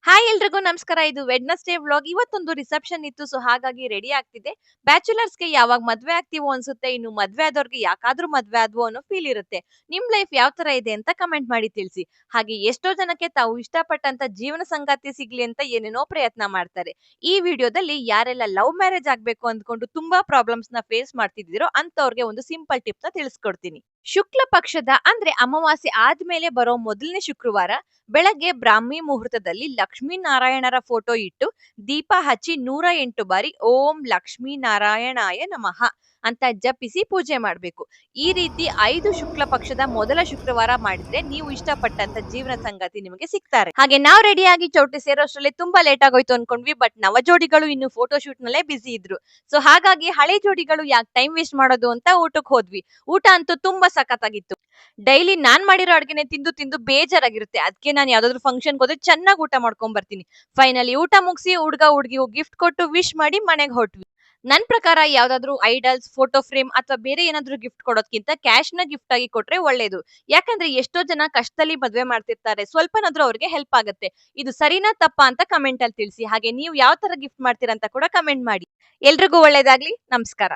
Hi ಎಲ್ರಿಗೂ ನಮಸ್ಕಾರ. ಇದು ವೆಡ್ನಸ್ಡೇ ವ್ಲಾಗ್. ಇವತ್ತೊಂದು ರಿಸೆಪ್ಷನ್ ಇತ್ತು, ಸೊ ಹಾಗಾಗಿ ರೆಡಿ ಆಗ್ತಿದೆ. ಬ್ಯಾಚುಲರ್ಸ್ಗೆ ಯಾವಾಗ ಮದ್ವೆ ಆಗ್ತೀವೋ ಅನ್ಸುತ್ತೆ, ಇನ್ನು ಮದ್ವೆ ಆದವ್ರಿಗೆ ಯಾಕಾದ್ರೂ ಮದ್ವೆ ಆದ್ವೋ ಅನ್ನೋ ಫೀಲ್ ಇರುತ್ತೆ. ನಿಮ್ ಲೈಫ್ ಯಾವ ತರ ಇದೆ ಅಂತ ಕಮೆಂಟ್ ಮಾಡಿ ತಿಳಿಸಿ. ಹಾಗೆ ಎಷ್ಟೋ ಜನಕ್ಕೆ ತಾವು ಇಷ್ಟಪಟ್ಟಂತ ಜೀವನ ಸಂಗಾತಿ ಸಿಗ್ಲಿ ಅಂತ ಏನೇನೋ ಪ್ರಯತ್ನ ಮಾಡ್ತಾರೆ. ಈ ವಿಡಿಯೋದಲ್ಲಿ ಯಾರೆಲ್ಲ ಲವ್ ಮ್ಯಾರೇಜ್ ಆಗ್ಬೇಕು ಅಂದ್ಕೊಂಡು ತುಂಬಾ ಪ್ರಾಬ್ಲಮ್ಸ್ ನ ಫೇಸ್ ಮಾಡ್ತಿದ್ದೀರೋ ಅಂತವ್ರಿಗೆ ಒಂದು ಸಿಂಪಲ್ ಟಿಪ್ ನ ತಿಳಿಸ್ಕೊಡ್ತೀನಿ. ಶುಕ್ಲ ಪಕ್ಷದ ಅಂದ್ರೆ ಅಮಾವಾಸ್ಯೆ ಆದ್ಮೇಲೆ ಬರೋ ಮೊದಲನೇ ಶುಕ್ರವಾರ ಬೆಳಗ್ಗೆ ಬ್ರಾಹ್ಮಿ ಮುಹೂರ್ತದಲ್ಲಿ ಲಕ್ಷ್ಮೀ ನಾರಾಯಣರ ಫೋಟೋ ಇಟ್ಟು ದೀಪ ಹಚ್ಚಿ 108 ಬಾರಿ ಓಂ ಲಕ್ಷ್ಮೀ ನಾರಾಯಣಾಯ ನಮಃ ಅಂತ ಜಪಿಸಿ ಪೂಜೆ ಮಾಡ್ಬೇಕು. ಈ ರೀತಿ 5 ಶುಕ್ಲ ಪಕ್ಷದ ಮೊದಲ ಶುಕ್ರವಾರ ಮಾಡಿದ್ರೆ ನೀವು ಇಷ್ಟಪಟ್ಟಂತ ಜೀವನ ಸಂಗಾತಿ ನಿಮಗೆ ಸಿಗ್ತಾರೆ. ಹಾಗೆ ನಾವು ರೆಡಿಯಾಗಿ ಚೌಟ್ರಿ ಸೇರೋಷ್ಟ್ರಲ್ಲಿ ತುಂಬಾ ಲೇಟ್ ಆಗೋಯ್ತು ಅನ್ಕೊಂಡ್ವಿ. ಬಟ್ ನವ ಜೋಡಿಗಳು ಇನ್ನು ಫೋಟೋ ಶೂಟ್ ನಲ್ಲೇ ಬಿಸಿ ಇದ್ರು. ಸೊ ಹಾಗಾಗಿ ಹಳೆ ಜೋಡಿಗಳು ಯಾಕೆ ಟೈಮ್ ವೇಸ್ಟ್ ಮಾಡೋದು ಅಂತ ಊಟಕ್ಕೆ ಹೋದ್ವಿ. ಊಟ ಅಂತೂ ತುಂಬಾ ಸಖತ್ತಾಗಿತ್ತು. ಡೈಲಿ ನಾನ್ ಮಾಡಿರೋ ಅಡ್ಗೆನೆ ತಿಂದು ತಿಂದು ಬೇಜಾರಾಗಿರುತ್ತೆ. ಅದಕ್ಕೆ ನಾನು ಯಾವ್ದಾದ್ರು ಫಂಕ್ಷನ್ ಹೋದ್ರೆ ಚೆನ್ನಾಗಿ ಊಟ ಮಾಡ್ಕೊಂಡ್ ಬರ್ತೀನಿ. ಫೈನಲಿ ಊಟ ಮುಗಿಸಿ ಹುಡ್ಗ ಹುಡ್ಗಿಗೂ ಗಿಫ್ಟ್ ಕೊಟ್ಟು ವಿಶ್ ಮಾಡಿ ಮನೆಗೆ ಹೊಟ್ವಿ. ನನ್ ಪ್ರಕಾರ ಯಾವ್ದಾದ್ರು ಐಡಲ್ಸ್, ಫೋಟೋ ಫ್ರೇಮ್ ಅಥವಾ ಬೇರೆ ಏನಾದ್ರು ಗಿಫ್ಟ್ ಕೊಡೋದ್ಕಿಂತ ಕ್ಯಾಶ್ ನ ಗಿಫ್ಟ್ ಆಗಿ ಕೊಟ್ರೆ ಒಳ್ಳೇದು. ಯಾಕಂದ್ರೆ ಎಷ್ಟೋ ಜನ ಕಷ್ಟದಲ್ಲಿ ಮದ್ವೆ ಮಾಡ್ತಿರ್ತಾರೆ, ಸ್ವಲ್ಪನಾದ್ರೂ ಅವ್ರಿಗೆ ಹೆಲ್ಪ್ ಆಗುತ್ತೆ. ಇದು ಸರಿನಾ ತಪ್ಪಾ ಅಂತ ಕಮೆಂಟ್ ಅಲ್ಲಿ ತಿಳಿಸಿ. ಹಾಗೆ ನೀವು ಯಾವ ತರ ಗಿಫ್ಟ್ ಮಾಡ್ತೀರಾ ಅಂತ ಕೂಡ ಕಮೆಂಟ್ ಮಾಡಿ. ಎಲ್ರಿಗೂ ಒಳ್ಳೇದಾಗ್ಲಿ. ನಮಸ್ಕಾರ.